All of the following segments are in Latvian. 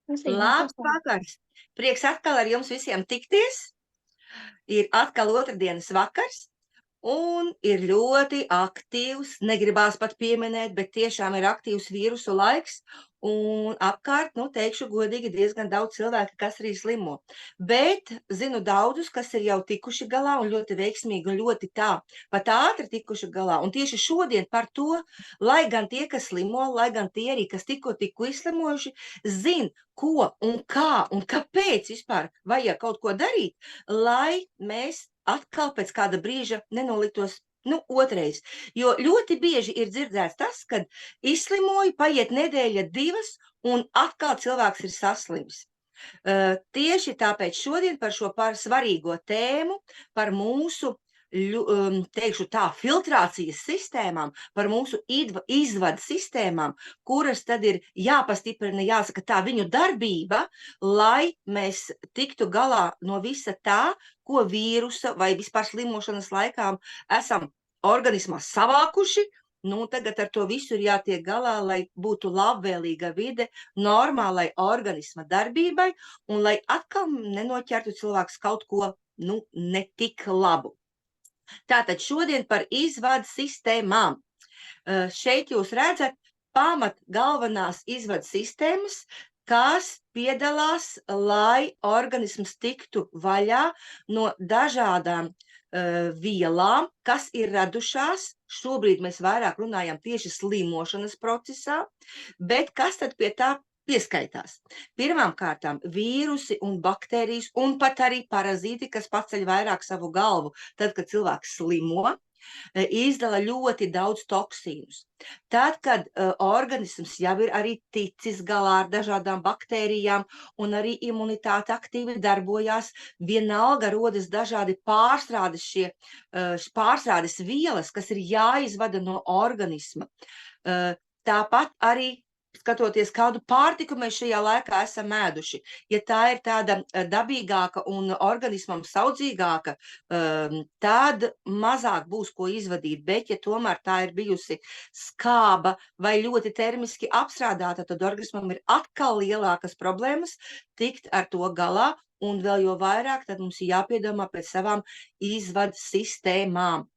Labs vakars! Prieks atkal ar jums visiem tikties. Ir atkal otrdienas vakars. Un ir ļoti aktīvs, negribās pat pieminēt, bet tiešām ir aktīvs vīrusu laiks. Un apkārt, teikšu godīgi, diezgan daudz cilvēku, kas arī slimo. Bet zinu daudzus, kas ir jau tikuši galā un ļoti veiksmīgi un ļoti pat ātri tikuši galā. Un tieši šodien par to, lai gan tie, kas slimo, lai gan tie arī, kas tikko izslimojuši, zin, ko un kā un kāpēc vispār vajag kaut ko darīt, lai mēs atkal pēc kāda brīža nenoliktos otrais. Jo ļoti bieži ir dzirdēts tas, kad izslimoju, paiet nedēļa, 2, un atkal cilvēks ir saslims. Tieši tāpēc šodien par šo svarīgo tēmu, par mūsu, teikšu tā, filtrācijas sistēmām, par mūsu izvadu sistēmām, kuras tad ir jāpastiprina, jāsaka tā, viņu darbība, lai mēs tiktu galā no visa tā, ko vīrusa vai vispār slimošanas laikā esam organismā savākuši. Tagad ar to visu ir jātiek galā, lai būtu labvēlīga vide normālai organisma darbībai un lai atkal nenoķertu cilvēks kaut ko, ne tik labu. Tātad šodien par izvadu sistēmām. Šeit jūs redzat pamat galvenās izvadu sistēmas, kas piedalās, lai organisms tiktu vaļā no dažādām vielām, kas ir radušās. Šobrīd mēs vairāk runājam tieši slimošanas procesā, bet kas tad pie tā pieskaitās? Pirmām kārtām vīrusi un baktērijas un pat arī parazīti, kas paceļ vairāk savu galvu, tad, kad cilvēks slimo, izdala ļoti daudz toksīnus. Tad, kad organisms jau ir arī ticis galā ar dažādām baktērijām un arī imunitāte aktīvi darbojās, vienalga rodas dažādi pārstrādes vielas, kas ir jāizvada no organisma. Tāpat arī skatoties, kādu pārtiku mēs šajā laikā esam ēduši. Ja tā ir tāda dabīgāka un organismam saudzīgāka, tad mazāk būs ko izvadīt, bet ja tomēr tā ir bijusi skāba vai ļoti termiski apstrādāta, tad organismam ir atkal lielākas problēmas tikt ar to galā, un vēl jo vairāk tad mums ir jāpiedomā pēc savām izvadu sistēmām.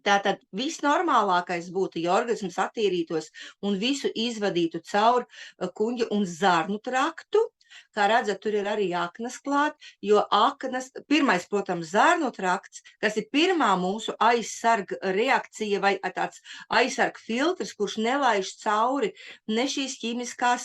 Tātad visnormālākais būtu, ja organisms attīrītos un visu izvadītu caur kuņģa un zarnu traktu. Kā redzat, tur ir arī aknas klāt, jo aknas, pirmais, protams, zarnu trakts, kas ir pirmā mūsu aizsarga reakcija vai tāds aizsarga filtrs, kurš nelaiž cauri ne šīs ķīmiskās,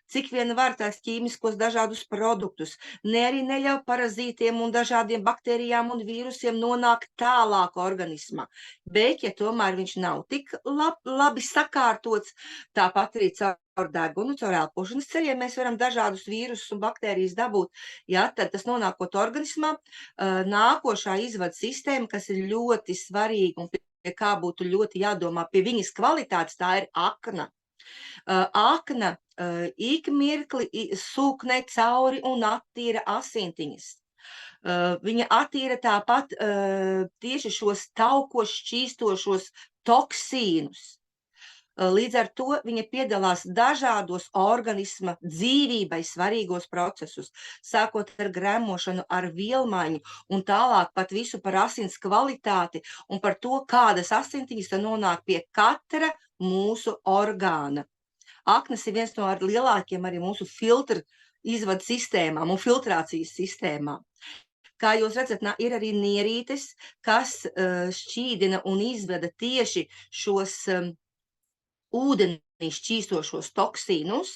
cik vien var tās ķīmiskos dažādus produktus, ne arī neļauj parazītiem un dažādiem baktērijām un vīrusiem nonākt tālāk organismā. Bet, ja tomēr viņš nav tik labi sakārtots, tāpat arī caur degunu, caur elpošanas ceļiem mēs varam dažādus vīrusus un baktērijas dabūt, tad tas nonākot organismā, nākošā izvadu sistēma, kas ir ļoti svarīga un pie kā būtu ļoti jādomā pie viņas kvalitātes, tā ir akna. Akna ik mirkli sūknē cauri un attīra asintiņas. Viņa attīra tāpat tieši šos taukos šķīstošos toksīnus. Līdz ar to viņa piedalās dažādos organisma dzīvībai svarīgos procesus, sākot ar gremošanu, ar vielmaiņu un tālāk pat visu par asins kvalitāti un par to, kādas asintiņas nonāk pie katra mūsu orgāna. Aknas ir viens no lielākiem arī mūsu filtru izvadu sistēmām un filtrācijas sistēmām. Kā jūs redzat, ir arī nierītes, kas šķīdina un izveda tieši šos ūdenī šķīstošos toksīnus.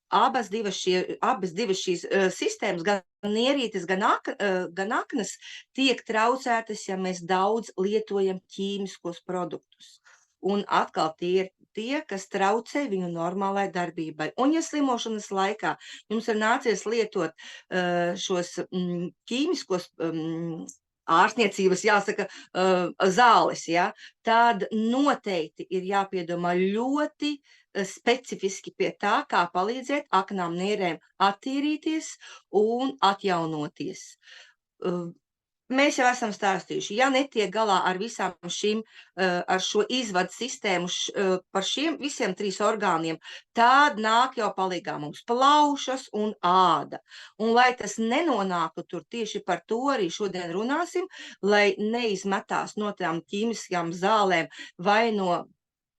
Abas divas šīs sistēmas, gan nierītes, gan aknas, tiek traucētas, ja mēs daudz lietojam ķīmiskos produktus. Un atkal tie ir tie, kas traucē viņu normālai darbībai. Un ja slimošanas laikā jums ir nācies lietot šos ķīmiskos ārstniecības, jāsaka, zāles, tad noteikti ir jāpiedomā ļoti specifiski pie tā, kā palīdzēt aknām nierēm attīrīties un atjaunoties. Mēs jau esam stāstījuši, ja netiek galā ar visām šīm, ar šo izvadu sistēmu, par šiem visiem 3 orgāniem, tad nāk jau palīgā mums plaušas un āda. Un lai tas nenonāktu tur, tieši par to arī šodien runāsim, lai neizmetās no tām ķīmiskajām zālēm vai no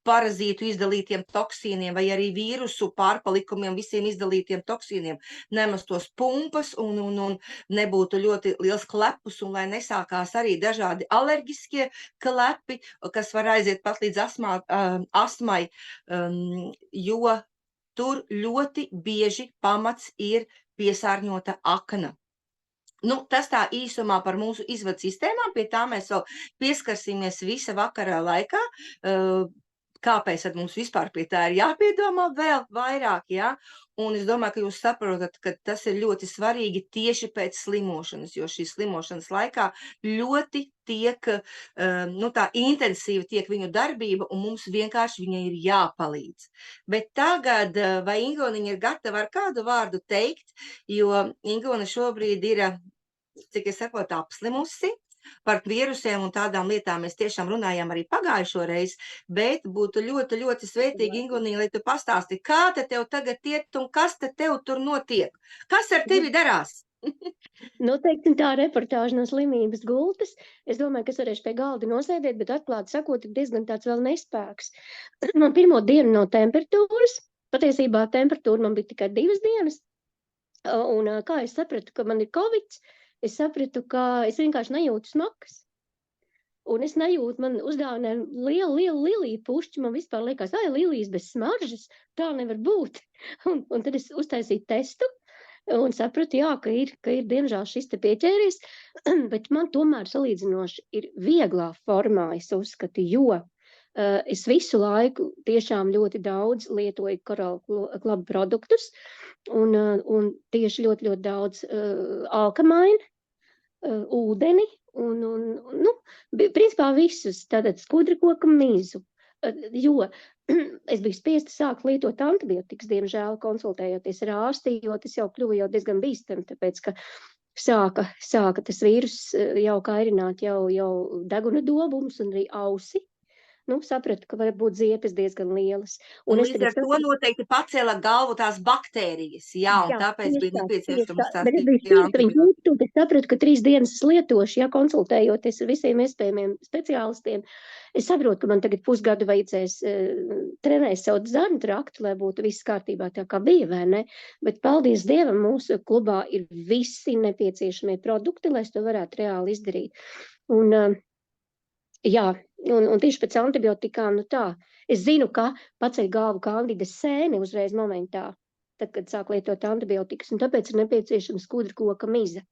parazītu izdalītiem toksīniem vai arī vīrusu pārpalikumiem, visiem izdalītiem toksīniem, nemestos pumpas un nebūtu ļoti liels klepus un lai nesākās arī dažādi alerģiskie klepi, kas var aiziet pat līdz astmai, jo tur ļoti bieži pamats ir piesārņota akna. Nu, tas tā īsumā par mūsu izvadu sistēmām, pie tā mēs vēl pieskarsimies visa vakara laikā. Kāpēc tad mums vispār pie tā ir jāpiedomā vēl vairāk, ja? Un es domāju, ka jūs saprotat, ka tas ir ļoti svarīgi tieši pēc slimošanas, jo šīs slimošanas laikā ļoti tiek, tā intensīva tiek viņu darbība, un mums vienkārši viņai ir jāpalīdz. Bet tagad, vai Ingoniņa ir gatava ar kādu vārdu teikt, jo Ingona šobrīd ir, cik es saprotu, apslimusi. Par vīrusiem un tādām lietām mēs tiešām runājām arī pagājušo reizi, bet būtu ļoti, ļoti svētīgi, Ingoniņa, lai tu pastāsti, kā te tev tagad iet un kas te tev tur notiek? Kas ar tevi darās? Nu, teiksim tā reportāža no slimības gultas. Es domāju, ka es varēšu pie galda nosēdēt, bet atklāti sakot, ir diezgan tāds vēl nespēks. Man pirmo dienu no temperatūras, patiesībā temperatūra man bija tikai 2 dienas, un kā es sapratu, ka man ir Covid, es sapratu, ka es vienkārši nejūtu smakas. Un es nejūtu, man uzdāvināja lielu liliju pušķi, man vispār liekas, lilijas bez smaržas, tā nevar būt. Un tad es uztaisīju testu un sapratu, jā, ka ir diemžēl šis te pieķēries, bet man tomēr salīdzinoši ir vieglā formā, es uzskatu, jo es visu laiku tiešām ļoti daudz lietoju Coral Club produktus un tieši ļoti, ļoti daudz alkamaini, ūdeni un principā visus, tātad skudrikoka mizu, jo es biju spiesta sākt lietot antibiotikas, diemžēl konsultējoties ar ārsti, jo tas jau kļuva jau diezgan bīstami, tāpēc, ka sāka tas vīrus jau kairināt jau deguna dobums un arī ausi. Nu, sapratu, ka var būt ziepes diezgan lielas. Un līdz ar to noteikti pacēla galvu tās baktērijas, jā, un tāpēc bija nepieciešams tās antibiotikas. Es sapratu, ka 3 dienas es lietošu, ja konsultējoties ar visiem iespējamiem speciālistiem. Es saprotu, ka man tagad pusgadu vajadzēs trenēt savu zarnu traktu, lai būtu viss kārtībā tā kā bija, vai ne? Bet paldies Dievam, mūsu klubā ir visi nepieciešamie produkti, lai es to varētu reāli izdarīt. Un jā, un tieši pēc antibiotikām, nu tā, es zinu, ka paceļ galvu Kandidas sēni uzreiz momentā, tad, kad sāk lietot antibiotikas, un tāpēc ir nepieciešama skudrkoka miza.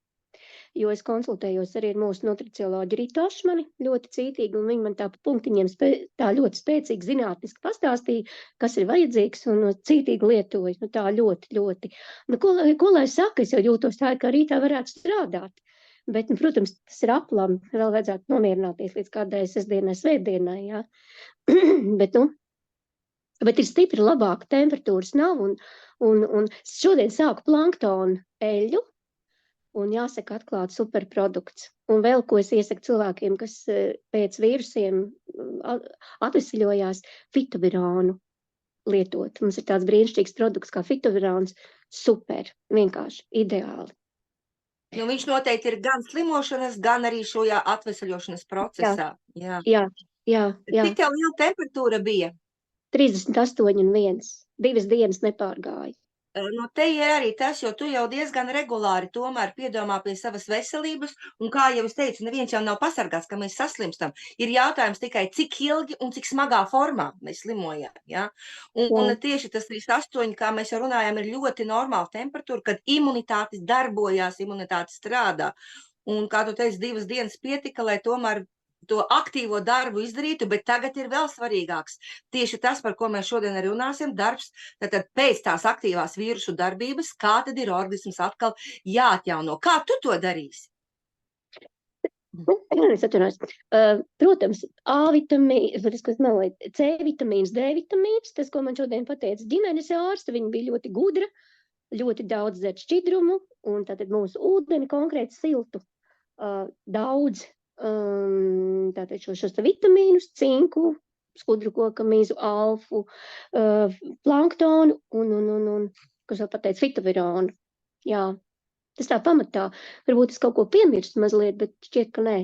Jo es konsultējos arī ar mūsu nutricioloģi Ritu Ašmani, ļoti cītīgi, un viņi man tā pa punktiņiem tā ļoti spēcīgi zinātniski pastāstīja, kas ir vajadzīgs, un cītīgi lietoju, nu tā ļoti, ļoti. Nu, ko lai saka, es jau jūtos tā, ka rītā varētu strādāt. Bet, nu, protams, tas ir aplam, vēl vajadzētu nomierināties līdz kādai sestdienai, svētdienai, jā. bet ir stipri labāka, temperatūras nav, un šodien sāku planktonu eļļu, un jāsaka atklāt superprodukts. Un vēl, ko es iesaku cilvēkiem, kas pēc vīrusiem atvesaļojās, fitovirānu lietot. Mums ir tāds brīnišķīgs produkts kā fitovirāns, super, vienkārši, ideāli. Nu, viņš noteikti ir gan slimošanas, gan arī šajā atvesaļošanas procesā. Jā. Cik tev liela temperatūra bija? 38,1. 2 dienas nepārgāja. Nu, te ir arī tas, jo tu jau diezgan regulāri tomēr piedomā pie savas veselības, un kā jau es teicu, neviens jau nav pasargāts, ka mēs saslimstam. Ir jautājums tikai, cik ilgi un cik smagā formā mēs slimojam, ja? Un tieši tas 38, kā mēs jau runājām, ir ļoti normāla temperatūra, kad imunitāte darbojās, imunitāte strādā. Un, kā tu teici, 2 dienas pietika, lai tomēr to aktīvo darbu izdarītu, bet tagad ir vēl svarīgāks. Tieši tas, par ko mēs šodien arī runāsim, darbs, tad pēc tās aktīvās vīrusu darbības, kā tad ir organisms atkal jāatjauno. Kā tu to darīsi? Es atvainojos. Protams, A vitamīns, C vitamīns, D vitamīns, tas, ko man šodien pateica ģimenes ārste, viņa bija ļoti gudra, ļoti daudz dzert šķidrumu, un tātad mūsu ūdeni konkrēti siltu. daudz tātad šos vitamīnus, cinku, skudru kokamīzu, alfu, planktonu un kas vēl pateic, fitovironu. Jā, tas tā pamatā. Varbūt es kaut ko piemirstu mazliet, bet šķiet, ka nē.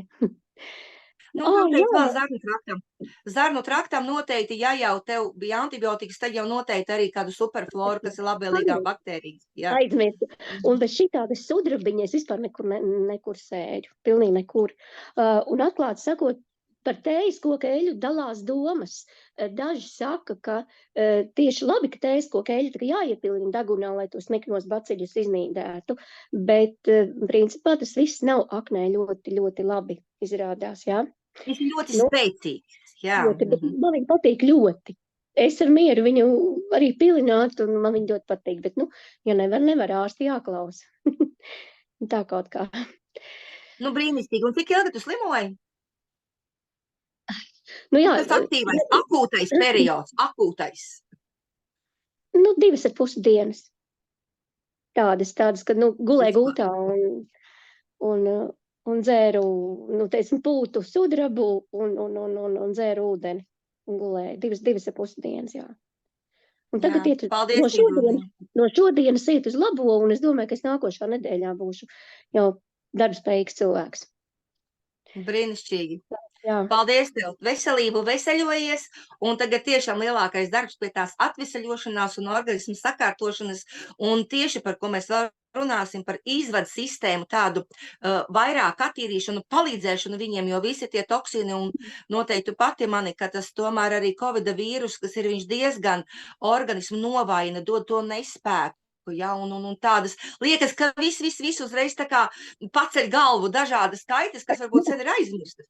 Nu, noteikti vēl zarnu traktam. Zarnu traktam noteikti, ja jau tev bija antibiotikas, tad jau noteikti arī kādu superfloru, kas ir labvēlīgā baktērijas. Jā. Aizmirstu. Un bez šitādas sudrabiņa es vispār nekur sēļu. Pilnīgi nekur. Un atklāti sakot, par tējas koka eļu dalās domas. Daži saka, ka tieši labi, ka tējas koka eļu tā jāiepilina degunā, lai tos neknos baciļus iznīdētu. Bet principā tas viss nav aknē ļoti, ļoti labi izrādās, jā. Viņš ir ļoti spēcīgs. Jā. Man viņa patīk ļoti. Es ar mieru viņu arī pilināt, un man viņa ļoti patīk. Bet, ja nevar ārsti jāklausa. Tā kaut kā. Nu, brīnišķīgi. Un cik ilgi tu slimoji? Jā. Tas aktīvais, akūtais periods, akūtais. 2,5 dienas. Tādas, kad, gulēju gultā un dzēru, teiksim, pūtu sudrabu un dzēru ūdeni un gulēju. 2,5 dienas, jā. Un tagad iet no šodienas iet uz labo, un es domāju, ka es nākošā nedēļā būšu jau darbspējīgs cilvēks. Brīnišķīgi. Jā. Paldies tev! Veselību, veseļojies, un tagad tiešām lielākais darbs pie tās atveseļošanās un organismu sakārtošanas, un tieši par ko mēs vēl runāsim, par izvadu sistēmu, tādu vairāk attīrīšanu, palīdzēšanu viņiem, jo visi tie toksini, un noteikti pati mani, ka tas tomēr arī Covida vīrus, kas ir viņš diezgan organismu novājina, dod to nespēku. Ja, un tādas liekas, ka viss uzreiz tā kā paceļ galvu dažādas kaitas, kas varbūt sen ir aizmirstas.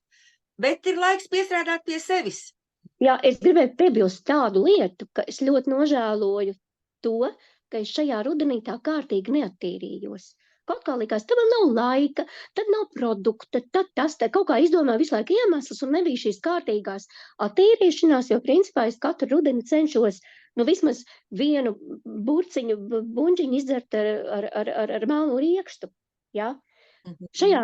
Bet ir laiks piestrādāt pie sevis. Jā, es gribēju piebilst tādu lietu, ka es ļoti nožēloju to, ka es šajā rudenī tā kārtīgi neattīrījos. Kaut kā likās, tad man nav laika, tad nav produkta, tad kaut kā izdomāju visu laiku iemesls un nebija šīs kārtīgās attīrīšanās, jo principā es katru rudeni cenšos vismaz vienu buņģiņu izdzert ar melnu riekstu. Ja? Šajā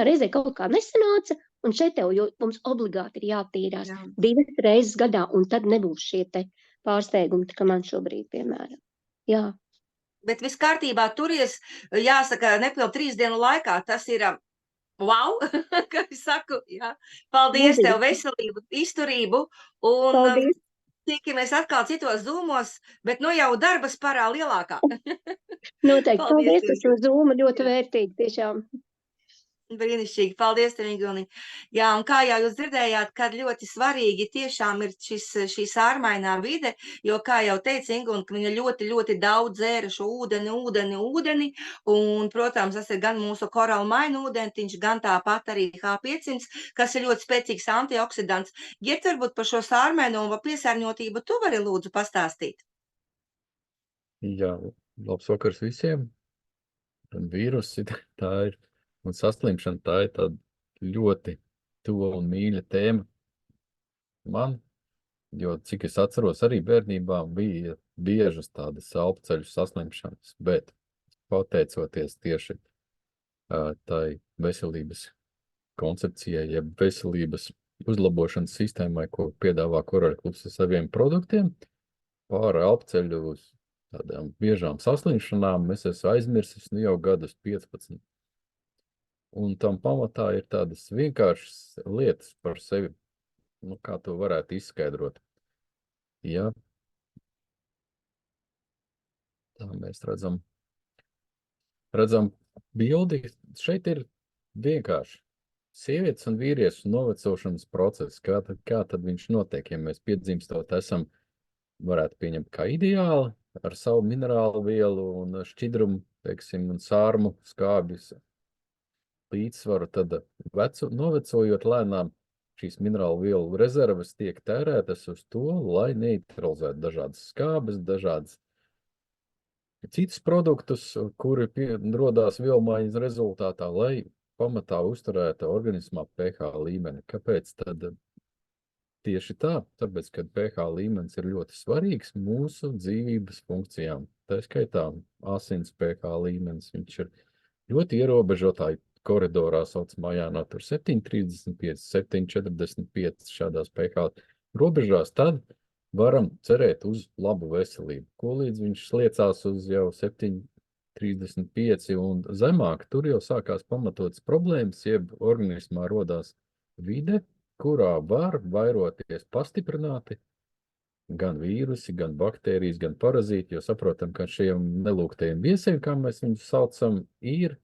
reizē kaut kā nesanāca, un šeit tev mums obligāti ir jātīrās 2 reizes gadā, un tad nebūs šie te pārsteigumi, kā man šobrīd, piemēram. Jā. Bet viss kārtībā turies, jāsaka, nepiln 3 dienu laikā, tas ir wow, kā es saku, jā. Paldies tev, veselību, izturību, un tiekamies atkal citos zūmos, bet jau darba sparā lielākā. Noteikti, paldies par šo zūmu, ļoti vērtīgi, tiešām. Brīnišķīgi, paldies tev, Inguni. Jā, un kā jau jūs dzirdējāt, kad ļoti svarīgi tiešām ir šī sārmainā vide, jo, kā jau teica Inguni, ka viņa ļoti, ļoti daudz dzēra šo ūdeni, un, protams, tas ir gan mūsu koralmaina ūdentiņš, gan tāpat arī H500, kas ir ļoti spēcīgs antioksidants. Girt, varbūt par šo sārmaino un piesārņotību tu vari lūdzu pastāstīt? Jā, labs vakars visiem. Vīrusi, tā ir. Un saslimšana, tā ir tāda ļoti tuva un mīļa tēma man, jo, cik es atceros, arī bērnībā bija biežas tādas elpceļu saslimšanas, bet pateicoties tieši tai veselības koncepcijai, jeb veselības uzlabošanas sistēmai, ko piedāvā Korāļu klubs ar saviem produktiem, pār elpceļu uz tādām biežām saslimšanām es esmu aizmirsis jau gadus 15. Un tam pamatā ir tādas vienkāršas lietas par sevi, kā to varētu izskaidrot. Ja. Tā mēs redzam bildi. Šeit ir vienkārši sievietes un vīriešu novecošanas process. Kā tad viņš notiek, ja mēs piedzimstot esam, varētu pieņemt kā ideāli ar savu minerālu vielu un šķidrumu, teiksim, un sārmu skābjus līdzsvaru, tad novecojot lēnām šīs minerālu vielu rezerves tiek tērētas uz to, lai neutralizētu dažādas skābes, dažādas citus produktus, kuri rodās vielmaiņas rezultātā, lai pamatā uzturētu organismā pH līmeni. Kāpēc tad? Tieši tā, tāpēc, ka pH līmenis ir ļoti svarīgs mūsu dzīvības funkcijām. Tā skaitā asins pH līmenis, viņš ir ļoti ierobežotā koridorā saucamā, tur 7,35, 7,45 šādās pH robežās, tad varam cerēt uz labu veselību. Ko līdz viņš sliecās uz jau 7,35 un zemāk, tur jau sākās pamatotas problēmas, jeb organismā rodās vide, kurā var vairoties pastiprināti gan vīrusi, gan baktērijas, gan parazīti, jo saprotam, ka šiem nelūgtajiem viesiem, kā mēs viņus saucam, ir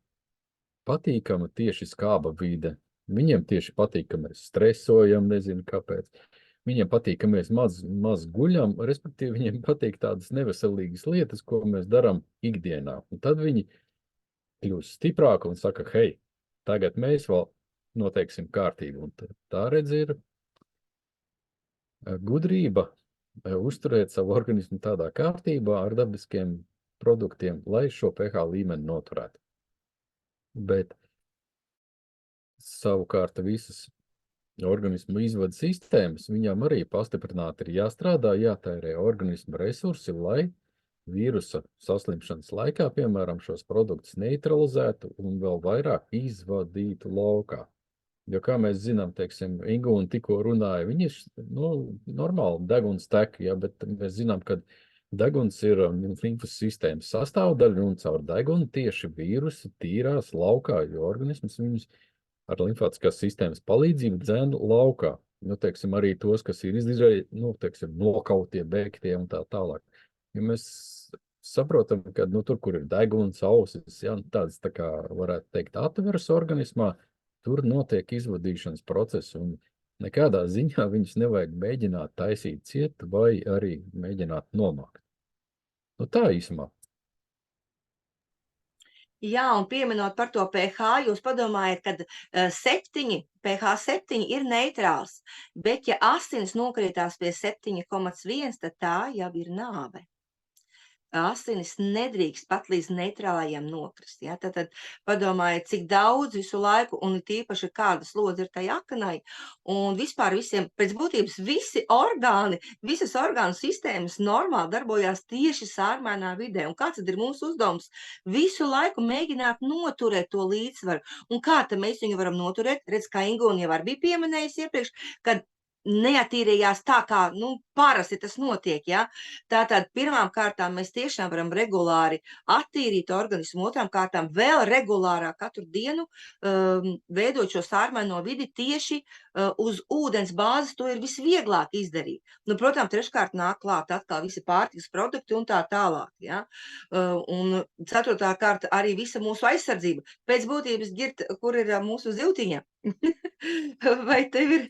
patīkama tieši skāba vide. Viņiem tieši patīk, ka mēs stresojam, nezinu kāpēc. Viņiem patīk, ka mēs maz guļam, respektīvi viņiem patīk tādas neveselīgas lietas, ko mēs darām ikdienā. Un tad viņi kļūst stiprāki un saka, hei, tagad mēs vēl noteiksim kārtību. Un tā redz ir gudrība uzturēt savu organismu tādā kārtībā ar dabiskiem produktiem, lai šo pH līmeni noturētu. Bet savukārt visas organismu izvada sistēmas, viņām arī pastiprināti ir jāstrādā, jātērē organismu resursi, lai vīrusa saslimšanas laikā, piemēram, šos produktus neutralizētu un vēl vairāk izvadītu laukā. Jo, kā mēs zinām, teiksim, Ingūna tikko runāja, viņi ir normāli deguns tek, ja, bet mēs zinām, ka deguns ir limfas sistēmas sastāvdaļa un caur degunu tieši vīrusi tīrās laukā, jo organisms viņus ar limfātiskās sistēmas palīdzību dzen laukā. Teiksim, arī tos, kas ir nokautie, bēgtie un tā tālāk. Ja mēs saprotam, ka tur, kur ir deguns, ausis, ja, tādas, tā kā varētu teikt, atveras organismā, tur notiek izvadīšanas process, un nekādā ziņā viņus nevajag mēģināt taisīt ciet vai arī mēģināt nomākt. Tā īsumā. Jā, un pieminot par to pH, jūs padomājat, kad pH 7 ir neitrāls, bet ja asinis nokritās pie 7,1, tad tā jau ir nāve. Asinis nedrīkst pat līdz neitrālajiem nokrist. Ja? Tad padomājiet, cik daudz visu laiku, un tīpaši kāda slodze ir tai akanai, un vispār visiem, pēc būtības visi orgāni, visas orgānu sistēmas normāli darbojās tieši sārmainā vidē. Un kāds tad ir mūsu uzdevums? Visu laiku mēģināt noturēt to līdzsvaru. Un kā tad mēs viņu varam noturēt? Redz, kā Ingūna jau arī bija pieminējusi iepriekš, kad neatīrījās tā, kā parasti tas notiek. Ja? Tātad pirmām kārtām mēs tiešām varam regulāri attīrīt organismu, otrām kārtām vēl regulārāk katru dienu veidot šo sārmaino vidi tieši uz ūdens bāzes, to ir visvieglāk izdarīt. Protams, treškārt nāk klāt atkal visi pārtikas produkti un tā tālāk. Ja? Un ceturtā kārta arī visa mūsu aizsardzība. Pēc būtības, Girt, kur ir mūsu zivtiņa? Vai tev ir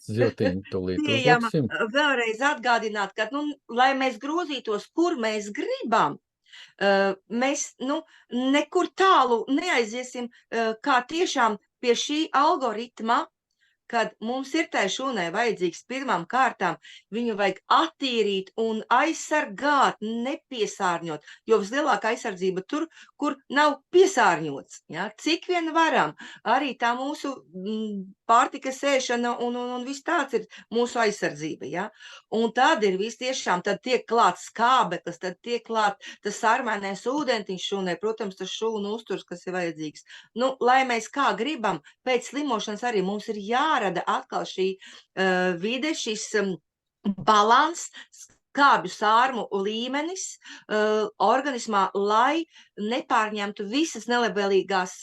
pieejama vēlreiz atgādināt, ka, lai mēs grozītos, kur mēs gribam, mēs nekur tālu neaiziesim, kā tiešām pie šī algoritma, kad mums ir tai šūnai vajadzīgs pirmām kārtām, viņu vajag attīrīt un aizsargāt, nepiesārņot, jo vislielākā aizsardzība tur, kur nav piesārņots. Ja? Cik vien varam, arī tā mūsu pārtikas ēšana un viss tāds ir mūsu aizsardzība. Ja? Un tad ir viss tiešām, tad tiek klāt skābeklis, tad tiek klāt tas sārmainais ūdentiņš šūnai, protams, tas šūnu uzturs, kas ir vajadzīgs. Lai mēs kā gribam, pēc slimošanas arī mums ir jārada atkal šī vide, šis balans, skābju sārmu līmenis organismā, lai nepārņemtu visas nelabvēlīgās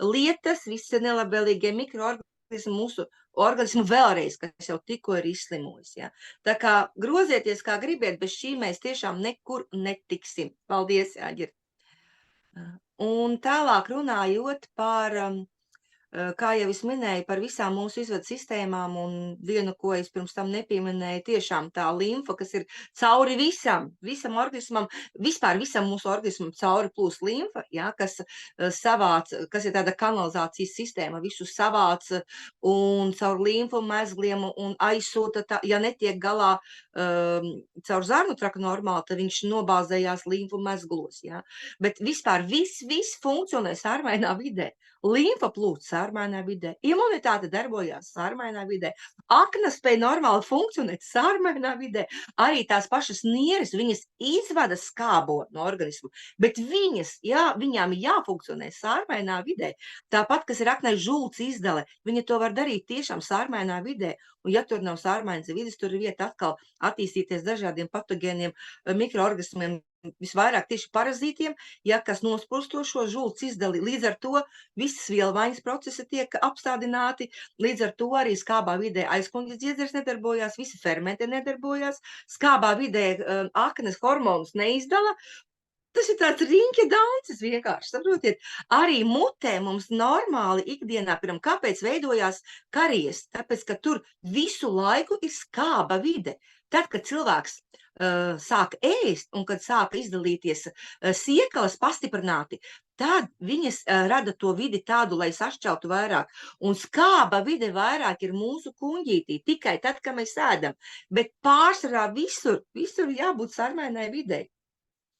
lietas, visi nelabvēlīgie mikroorganismi mūsu organismu vēlreiz, kas jau tikko ir izslimojis. Ja? Tā kā grozieties, kā gribiet, bez šī mēs tiešām nekur netiksim. Paldies, Jāģir. Un tālāk runājot par, kā jau es minēju, par visām mūsu izvadu sistēmām, un vienu, ko es pirms tam nepieminēju, tiešām tā limfa, kas ir cauri visam organismam, vispār visam mūsu organismam cauri plūs limfa, ja, kas ir tāda kanalizācijas sistēma, visu savāc un caur limfu mezgliem un aizsūta, ja netiek galā caur zarnu traku normāli, tad viņš nobāzējās limfu mezglos. Ja. Bet vispār viss funkcionē sārmainā vidē. Limfa plūst sārmainā vidē. Imunitāte darbojās sārmainā vidē. Akna spēja normāli funkcionēt sārmainā vidē. Arī tās pašas nieres, viņas izvada skābo no organismu, bet viņām jāfunkcionē sārmainā vidē. Tāpat, kas ir aknai žults izdale, viņa to var darīt tiešām sārmainā vidē. Un ja tur nav sārmainas vides, tur ir vieta atkal attīstīties dažādiem patogēniem, mikroorganismiem, visvairāk tieši parazītiem, kas nosprusto šo žults izdali. Līdz ar to visas vielvaiņas procesi tiek apstādināti, līdz ar to arī skābā vidē aizkuņģis dziedzers nedarbojās, visi fermenti nedarbojās, skābā vidē aknes hormonus neizdala. Tas ir tāds riņķa dancis vienkārši, saprotiet. Arī mutē mums normāli ikdienā, kāpēc veidojās karies? Tāpēc, ka tur visu laiku ir skāba vide. Tad, kad cilvēks sāk ēst un kad sāka izdalīties siekalas pastiprināti, tad viņas rada to vidi tādu, lai sašķeltu vairāk. Un skāba vide vairāk ir mūsu kuņģītī, tikai tad, kad mēs ēdam. Bet pārsvarā visur jābūt sārmainai videi.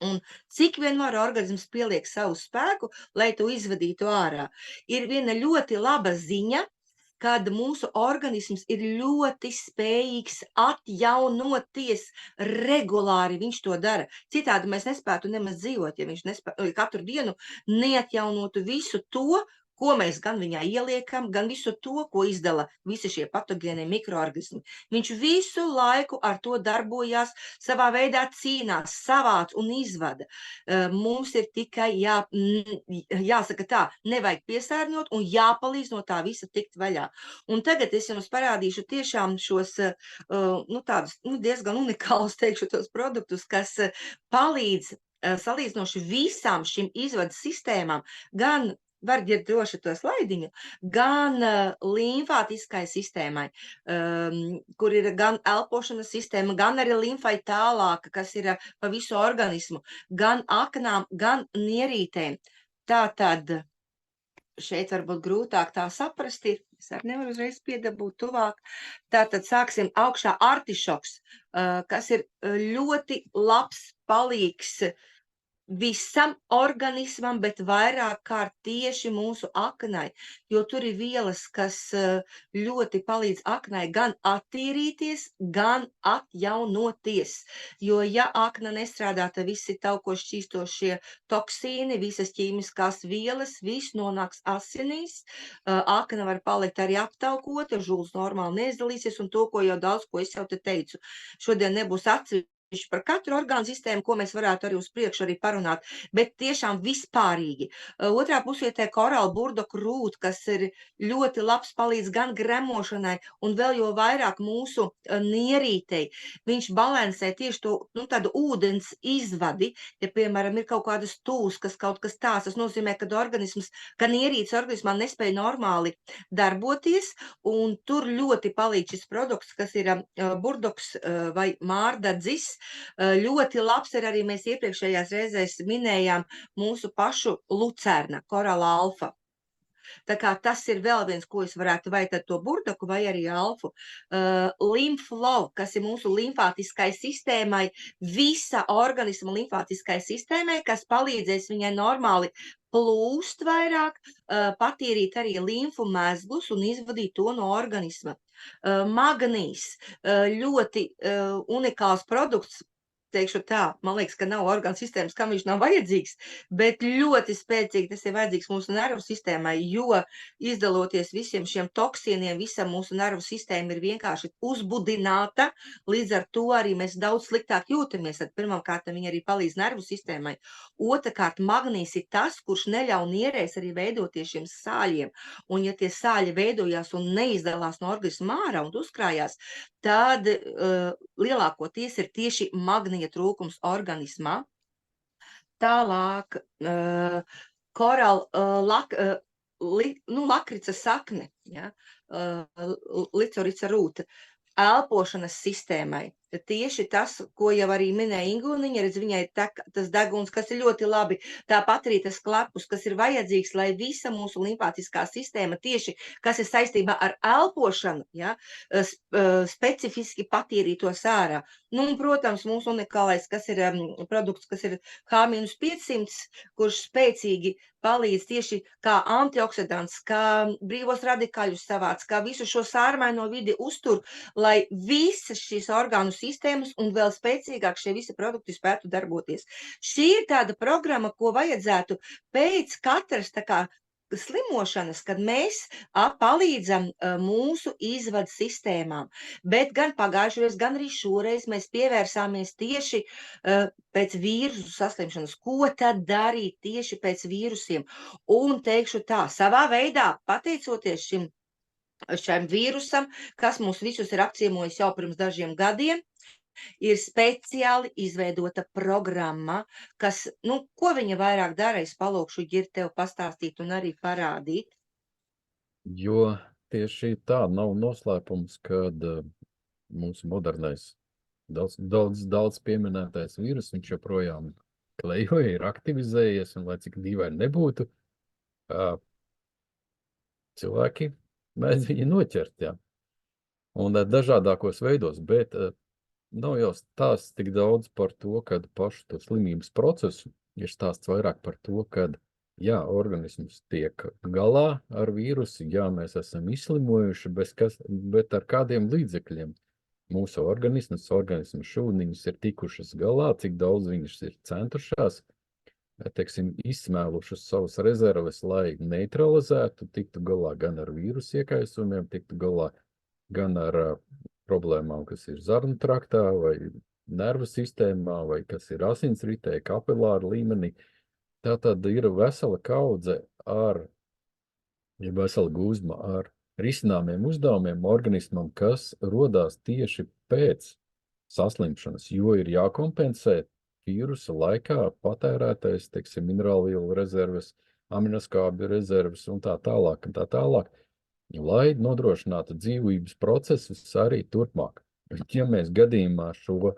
Un cik vienmēr organisms pieliek savu spēku, lai to izvadītu ārā. Ir viena ļoti laba ziņa, kad mūsu organisms ir ļoti spējīgs atjaunoties regulāri, viņš to dara. Citādi mēs nespētu nemaz dzīvot, ja viņš katru dienu neatjaunotu visu to, ko mēs gan viņā ieliekam, gan visu to, ko izdala visi šie patogēnie mikroorganismi. Viņš visu laiku ar to darbojās, savā veidā cīnās, savāc un izvada. Mums ir tikai jāsaka tā, nevajag piesārņot un jāpalīdz no tā visa tikt vaļā. Un tagad es jums parādīšu tiešām šos tādus diezgan unikālus, teikšu, tos produktus, kas palīdz salīdzinoši visām šīm izvadas sistēmām, gan var ģert droši to slaidiņu, gan limfātiskai sistēmai, kur ir gan elpošanas sistēma, gan arī limfai tālāka, kas ir pa visu organismu, gan aknām, gan nierītēm. Tātad šeit varbūt grūtāk tā saprast ir, es arī nevaru uzreiz piedabūt tuvāk. Tātad sāksim augšā artišoks, kas ir ļoti labs palīgs visam organismam, bet vairāk kārt tieši mūsu aknai, jo tur ir vielas, kas ļoti palīdz aknai gan attīrīties, gan atjaunoties. Jo ja akna nestrādā, tad visi tauko šķīstošie toksīni, visas ķīmiskās vielas, viss nonāks asinīs, akna var palikt arī aptaukota, žults normāli neizdalīsies, un to, ko es jau te teicu. Šodien nebūs atsevišķi par katru orgānu sistēmu, ko mēs varētu arī uz priekšu arī parunāt, bet tiešām vispārīgi. Otrā pusvietē korāla burdoku rūt, kas ir ļoti labs palīdz gan gremošanai un vēl jo vairāk mūsu nierītei. Viņš balansē tieši to tādu ūdens izvadi, ja, piemēram, ir kaut kādas tūskas, kaut kas tāds, tas nozīmē, ka organisms, ka nierītes organismā nespēja normāli darboties, un tur ļoti palīdz šis produkts, kas ir burdoks vai mārdadzis. Ļoti labs ir arī mēs iepriekšējās reizēs minējām mūsu pašu lucerna, korāla alfa. Tā kā tas ir vēl viens, ko es varētu vai tad to burdoku vai arī alfu. Lymphflow, kas ir mūsu limfātiskai sistēmai, visa organisma limfātiskai sistēmai, kas palīdzēs viņai normāli plūst vairāk, patīrīt arī limfu mezglus un izvadīt to no organisma. Magnīs, ļoti unikāls produkts, teikšu tā, man liekas, ka nav orgānu sistēmas, kam viņš nav vajadzīgs, bet ļoti spēcīgi tas ir vajadzīgs mūsu nervu sistēmai, jo izdaloties visiem šiem toksīniem, visa mūsu nervu sistēma ir vienkārši uzbudināta, līdz ar to arī mēs daudz sliktāk jūtamies, tad pirmkārt viņi arī palīdz nervu sistēmai. Otrakārt, magnīs ir tas, kurš neļauj nierēs arī veidoties šiem sāļiem, un ja tie sāļi veidojās un neizdalās no organisma ārā un uzkrājās, tad lielākoties ir tieši magnija trūkums organismā. Tālāk, lakrica sakne, ja, licorica rūta, elpošanas sistēmai. tieši tas, ko jau arī minēja Ingūniņa, redz, viņai tas deguns, kas ir ļoti labi, tāpat arī tas klepus, kas ir vajadzīgs, lai visa mūsu limfātiskā sistēma tieši, kas ir saistībā ar elpošanu, ja, specifiski patīrītos ārā. Nu, un, protams, mūsu unikālais, kas ir produkts, kas ir H-500, kurš spēcīgi palīdz tieši kā antioksidants, kā brīvos radikāļus savāc, kā visu šo sārmaino vidi uztur, lai visas šīs orgānu sistēmas un vēl spēcīgāk šie visi produkti spētu darboties. Šī ir tāda programma, ko vajadzētu pēc katras tā kā slimošanas, kad mēs palīdzam mūsu izvadu sistēmām. Bet gan pagājušreiz, gan arī šoreiz mēs pievērsāmies tieši pēc vīrusu saslimšanas. Ko tad darīt tieši pēc vīrusiem? Un teikšu tā, savā veidā, pateicoties šim vīrusam, kas mūs visus ir apciemojis jau pirms dažiem gadiem, ir speciāli izveidota programma, kas, nu, ko viņa vairāk dara, es palūkšu Ģir tev pastāstīt un arī parādīt. Jo tieši tā nav noslēpums, kad mūsu modernais, daudz pieminētais vīrus, viņš joprojām klejoja, ir aktivizējies, un lai cik dīvaini nebūtu, cilvēki mēdz viņu noķert, jā. Un dažādākos veidos, bet nav jau stāsts tik daudz par to, kad pašu to slimības procesu ir stāsts vairāk par to, kad, jā, organisms tiek galā ar vīrusu, jā, mēs esam izslimojuši, bet ar kādiem līdzekļiem mūsu organismas šūniņas ir tikušas galā, cik daudz viņas ir centušās, teiksim, izsmēlušas savas rezerves, lai neutralizētu, tiktu galā gan ar vīrusu iekaisumiem, tiktu galā gan ar problēmām, kas ir zarnu traktā vai nervu sistēmā, vai kas ir asinsritē, kapilāru līmenī. Tā tad ir vesela kaudze vesela gūzma ar risināmiem uzdevumiem organismam, kas rodās tieši pēc saslimšanas, jo ir jākompensē vīrusa laikā patērētais, teiksim, minerālvielu rezerves, aminoskābju rezerves un tā tālāk, lai nodrošinātu dzīvības procesus arī turpmāk. Ja mēs gadījumā šo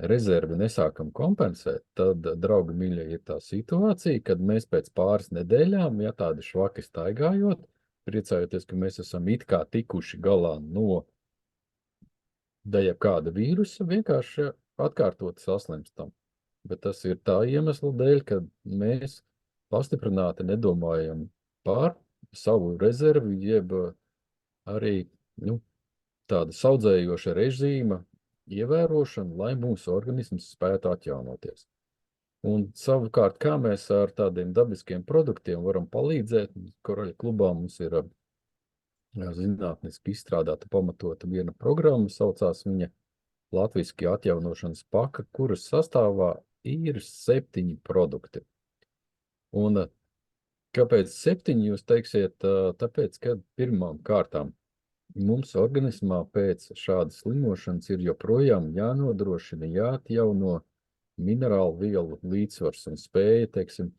rezervi nesākam kompensēt, tad, draugi mīļie, ir tā situācija, kad mēs pēc pāris nedēļām, ja tādi švaki staigājot, priecājoties, ka mēs esam it kā tikuši galā no jebkāda vīrusa, vienkārši atkārtot saslimstam. Bet tas ir tā iemesla dēļ, ka mēs pastiprināti nedomājam par savu rezervi, jeb arī, nu, tāda saudzējoša režīma ievērošana, lai mūsu organisms spētu atjaunoties. Un savukārt, kā mēs ar tādiem dabiskiem produktiem varam palīdzēt, Koroļa klubā mums ir zinātniski izstrādāta pamatota viena programma, saucās viņa latviski atjaunošanas paka, kuras sastāvā ir 7 produkti. Un kāpēc 7 jūs teiksiet? Tāpēc, ka pirmām kārtām mums organismā pēc šādas slimošanas ir joprojām jānodrošina, jāatjauno minerālu vielu līdzsvars un spēja, teiksim,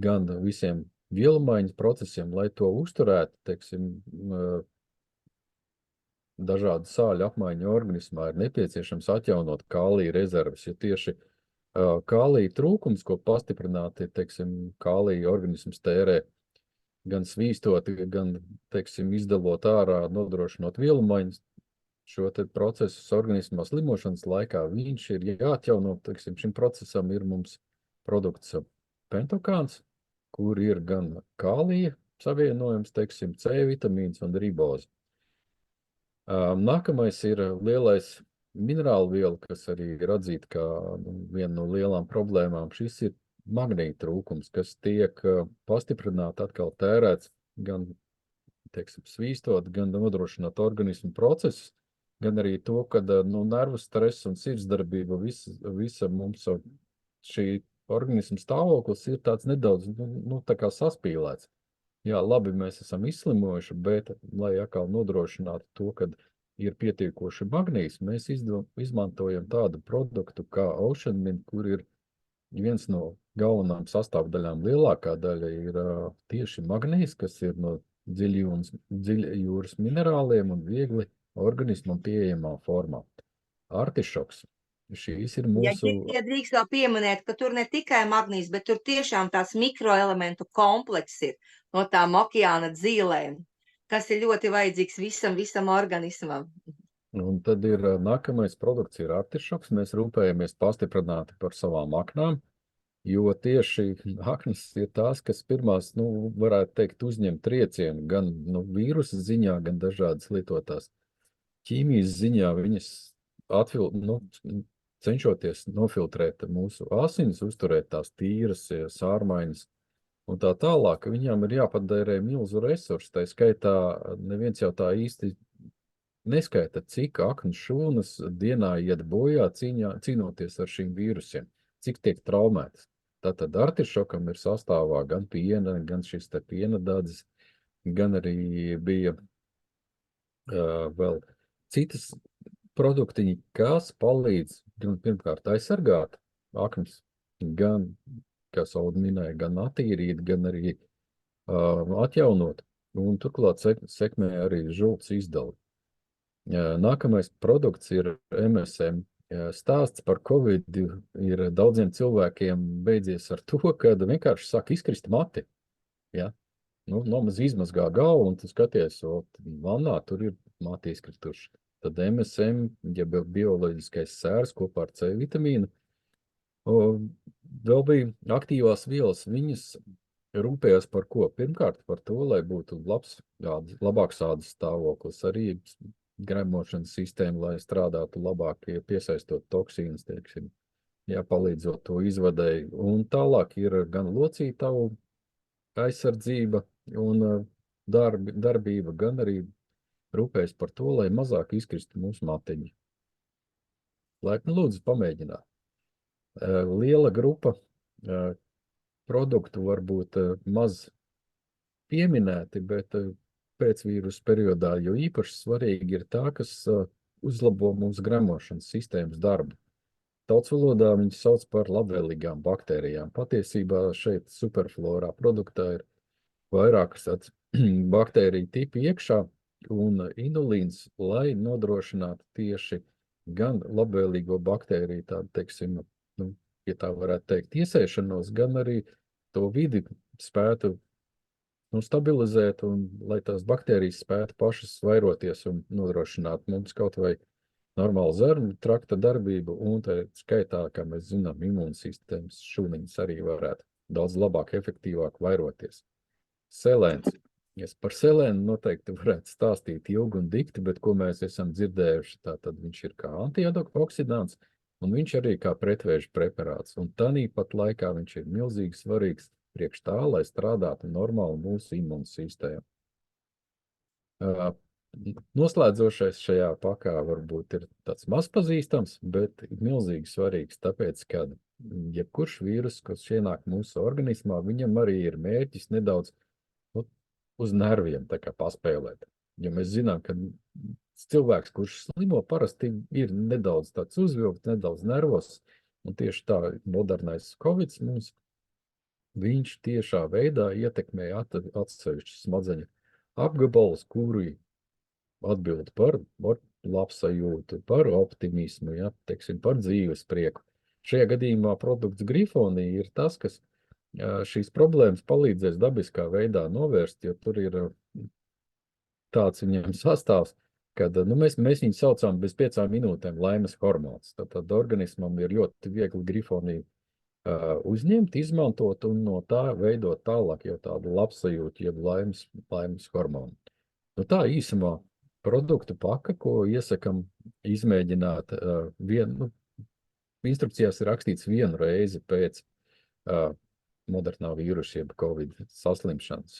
gan visiem vielmaiņas procesiem, lai to uzturētu, teiksim, dažādu sāļu apmaiņu organismā ir nepieciešams atjaunot kālija rezerves, jo tieši kālija trūkums, ko pastiprināti, teiksim, kālija organisms tērē, gan svīstot, gan, teiksim, izdalot ārā, nodrošinot vielmaiņas, šo te procesu organismā slimošanas laikā, viņš ir jāatjauno, teiksim, šim procesam ir mums produkts pentokāns, kur ir gan kālija savienojums, teiksim, C vitamīns un riboza. Nākamais ir lielais minerālu viela, kas arī ir atzīta kā viena no lielām problēmām. Šis ir magnīta trūkums, kas tiek pastiprināti atkal tērēts gan, teiksim, svīstot, gan nodrošināt organismu procesus, gan arī to, ka nervu stress un sirdsdarbība, visa mums šī organismu stāvoklis ir tāds nedaudz, tā kā saspīlēts. Jā, labi, mēs esam izslimojuši, bet, lai atkal nodrošinātu to, kad ir pietiekoši magnīs, mēs izmantojam tādu produktu kā Ocean Mint, kur ir viens no galvenām sastāvdaļām, lielākā daļa ir tieši magnīs, kas ir no dziļjūras minerāliem un viegli organismam pieejamā formā. Artišoks. Šīs ir Ja mūsu... drīkst vēl pieminēt, ka tur ne tikai magnīs, bet tur tiešām tās mikroelementu kompleks ir no tām okeāna dzīlēm, kas ir ļoti vajadzīgs visam organismam. Un tad ir nākamais produkts ir artišoks. Mēs rūpējamies pastiprināti par savām aknām, jo tieši aknas ir tās, kas pirmās, varētu teikt, uzņem triecienu gan vīrusa ziņā, gan dažādas lietotās ķīmijas ziņā. Viņas cenšoties nofiltrēt mūsu asinis, uzturēt tās tīras, sārmaiņas un tā tālāk, viņām ir jāpadērē milzu resursu. Tā skaitā neviens jau tā īsti neskaita, cik aknu šūnas dienā iet bojā cīnoties ar šīm vīrusiem, cik tiek traumētas. Tātad artišokam ir sastāvā gan piena, gan šis te piena dadzis, gan arī bija vēl citas produktiņi, kas palīdz pirmkārt aizsargāt aknas, gan, kā Sauda minēja, gan attīrīt, gan arī atjaunot, un turklāt sekmē arī žults izdali. Nākamais produkts ir MSM. Stāsts par Covid ir daudziem cilvēkiem beidzies ar to, kad vienkārši sāk izkrist mati. Ja? Nomaz izmazgā galvu, un tu skaties, vannā tur ir mati izkrituši. Tad MSM, ja bioloģiskais sērs kopā ar C vitamīnu, vēl bija aktīvās vielas, viņas rūpējās par ko? Pirmkārt par to, lai būtu labāks ādas stāvoklis, arī gremošanas sistēma, lai strādātu labāk, piesaistot toksīnus, teiksim, palīdzot to izvadēji. Un tālāk ir gan locītavu aizsardzība un darbība, gan arī rūpējas par to, lai mazāk izkristu mūsu mateņi. Laipni lūdzu pamēģināt. Liela grupa produktu varbūt maz pieminēti, bet pēc vīrusu periodā, jo īpaši svarīgi ir tā, kas uzlabo mūsu gremošanas sistēmas darbu. Tautsvalodā viņas sauc par labvēlīgām baktērijām. Patiesībā šeit superflorā produktā ir vairākas baktēriju tipi iekšā, un inulīns, lai nodrošinātu tieši gan labvēlīgo baktēriju, tādu, teiksim, ja tā varētu teikt, iesēšanos, gan arī to vidi spētu stabilizēt, un lai tās baktērijas spētu pašas vairoties un nodrošināt mums kaut vai normālu zarnu trakta darbību, un tā skaitā, kā mēs zinām, imūnsistēmas šūniņas arī varētu daudz labāk, efektīvāk vairoties. Selēns. Es par selēnu noteikti varētu stāstīt ilgi un dikti, bet ko mēs esam dzirdējuši, tātad viņš ir kā antioksidants, un viņš arī kā pretvēža preparāts. Un tāpat laikā viņš ir milzīgi svarīgs priekš tā, lai strādātu normāli mūsu imūnsistēmu. Noslēdzošais šajā pakā varbūt ir tāds mazpazīstams, bet milzīgi svarīgs, tāpēc, ka jebkurš vīrus, kas ienāk mūsu organismā, viņam arī ir mērķis nedaudz uz nerviem tā kā paspēlēt. Jo mēs zinām, ka cilvēks, kurš slimo, parasti ir nedaudz tāds uzvilkts, nedaudz nervos, un tieši tā modernais Covid mums, viņš tiešā veidā ietekmē atsevišķus smadzeņu apgabalus, kuri atbild par labsajūtu, par optimismu, teiksim, par dzīves prieku. Šajā gadījumā produkts Grifonija ir tas, kas šīs problēmas palīdzēs dabiskā veidā novērst, jo tur ir tāds viņiem sastāvs, kad mēs viņu saucām bez 5 minūtēm laimes hormons. Tad organismam ir ļoti viegli Grifoniju uzņemt, izmantot un no tā veidot tālāk jau tādu labsajūtu, jeb laimes hormonu. Tā īsumā produktu paka, ko iesakam izmēģināt instrukcijās ir rakstīts 1 reizi pēc modernā vīrusa, jeb Covid saslimšanas.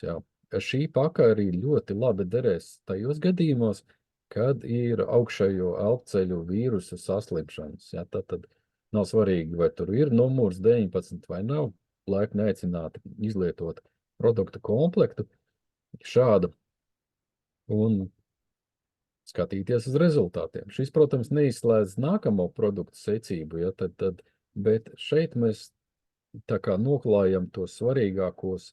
Šī paka arī ļoti labi derēs tajos gadījumos, kad ir augšējo elpceļu vīrusu saslimšanas. Tad nav svarīgi, vai tur ir numurs 19 vai nav, laipni aicināti izlietot produktu komplektu šādu un skatīties uz rezultātiem. Šis, protams, neizslēdz nākamo produktu secību, bet šeit mēs tā kā noklājam tos svarīgākos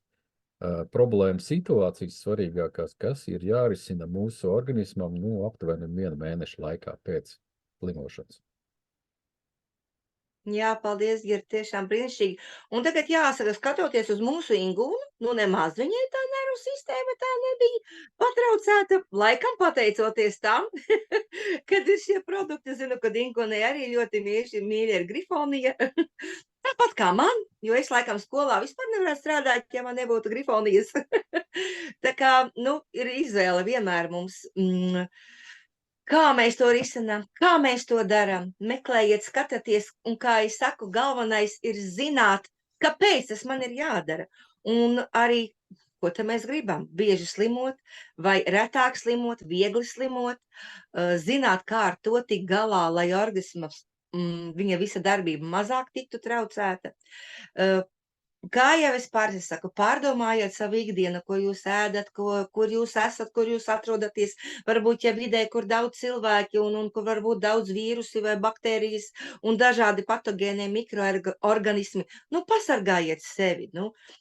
problēma situācijas svarīgākās, kas ir jārisina mūsu organismam, aptuveni 1 mēneša laikā pēc slimošanas. Jā, paldies, Gir, tiešām brīnišķīgi. Un tagad jāsaka, skatoties uz mūsu Ingūnu, nemaz viņai tā nervu sistēma tā nebija patraucēta, laikam pateicoties tam, kad ir šie produkti, zinu, kad Ingūnai arī ļoti mīļa ir grifonija. Tāpat kā man, jo es laikam skolā vispār nevarētu strādāt, ja man nebūtu grifonijas. Tā kā, ir izvēle vienmēr mums. Kā mēs to risinām, kā mēs to darām, meklējiet, skatieties, un kā es saku, galvenais ir zināt, kāpēc tas man ir jādara. Un arī, ko te mēs gribam, bieži slimot, vai retāk slimot, viegli slimot, zināt, kā ar to tik galā, lai organisms, viņa visa darbība mazāk tiktu traucēta. Kā jau es parasti saku, pārdomājiet savu ikdienu, ko jūs ēdat, kur jūs esat, kur jūs atrodaties. Varbūt, ja vidē, kur daudz cilvēki un kur varbūt daudz vīrusi vai baktērijas un dažādi patogēnie mikroorganismi, pasargājiet sevi.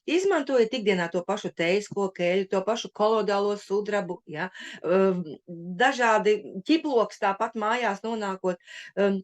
Izmantojiet ikdienā to pašu tejas kokēļu, to pašu kolodālo sudrabu, ja? Dažādi ķiploks tāpat mājās nonākot.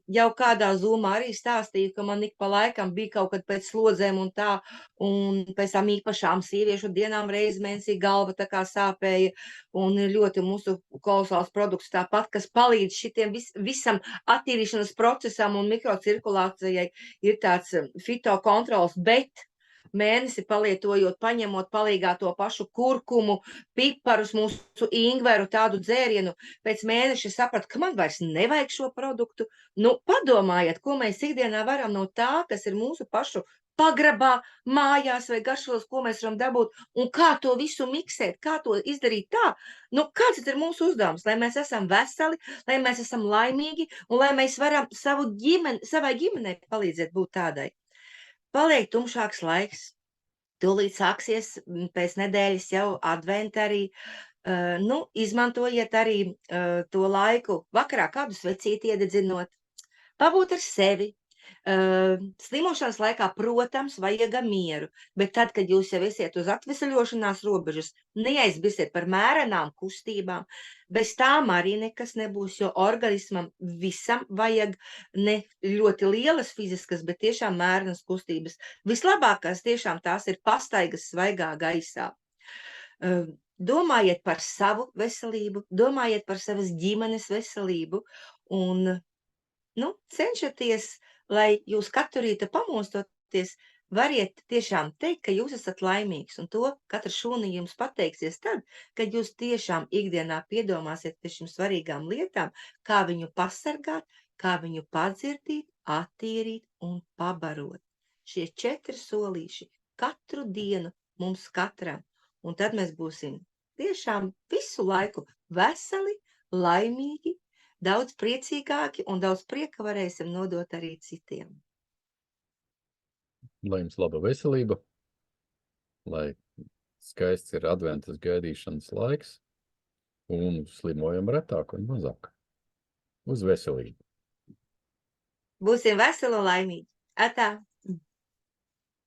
Jau kādā zūmā arī stāstīju, ka man ik pa laikam bija kaut kad pēc slodzēm un tā, un pēc tam īpašām sieviešu dienām reiz mēnesī galva tā kā sāpēja, un ir ļoti mūsu kolosāls produkts tāpat, kas palīdz šitiem visam attīrīšanas procesam un mikrocirkulācijai, ir tāds fitokontrols, bet mēnesi palietojot, paņemot palīgā to pašu kurkumu, piparus, mūsu ingveru, tādu dzērienu, pēc mēneša sapratu, ka man vairs nevajag šo produktu. Padomājiet, ko mēs ikdienā varam no tā, kas ir mūsu pašu pagrabā, mājās vai garšos, ko mēs varam dabūt, un kā to visu miksēt, kā to izdarīt tā. Kāds ir mūsu uzdevums? Lai mēs esam veseli, lai mēs esam laimīgi, un lai mēs varam savai ģimenei palīdzēt būt tādai. Paliek tumšāks laiks, tūlīt sāksies pēc nedēļas jau adventa arī. Izmantojiet arī to laiku vakarā kādu svecīti iededzinot, pabūt ar sevi. Slimošanas laikā, protams, vajag mieru, bet tad, kad jūs jau esiet uz atvesaļošanās robežas, neaizmirstiet par mērenām kustībām. Bez tām arī nekas nebūs, jo organismam visam vajag ne ļoti lielas fiziskas, bet tiešām mērenas kustības. Vislabākās tiešām tās ir pastaigas svaigā gaisā. Domājiet par savu veselību, domājiet par savas ģimenes veselību un cenšaties, lai jūs katru rītu pamostoties, variet tiešām teikt, ka jūs esat laimīgs, un to katra šūnī jums pateiksies tad, kad jūs tiešām ikdienā piedomāsiet pie šīm svarīgām lietām, kā viņu pasargāt, kā viņu padzirdīt, attīrīt un pabarot. Šie 4 solīši katru dienu mums katram, un tad mēs būsim tiešām visu laiku veseli, laimīgi, daudz priecīgāki un daudz prieka varēsim nodot arī citiem. Lai jums laba veselība, lai skaists ir adventas gaidīšanas laiks un slimojam retāk un mazāk. Uz veselību! Būsim veseli un laimīgi! Atā!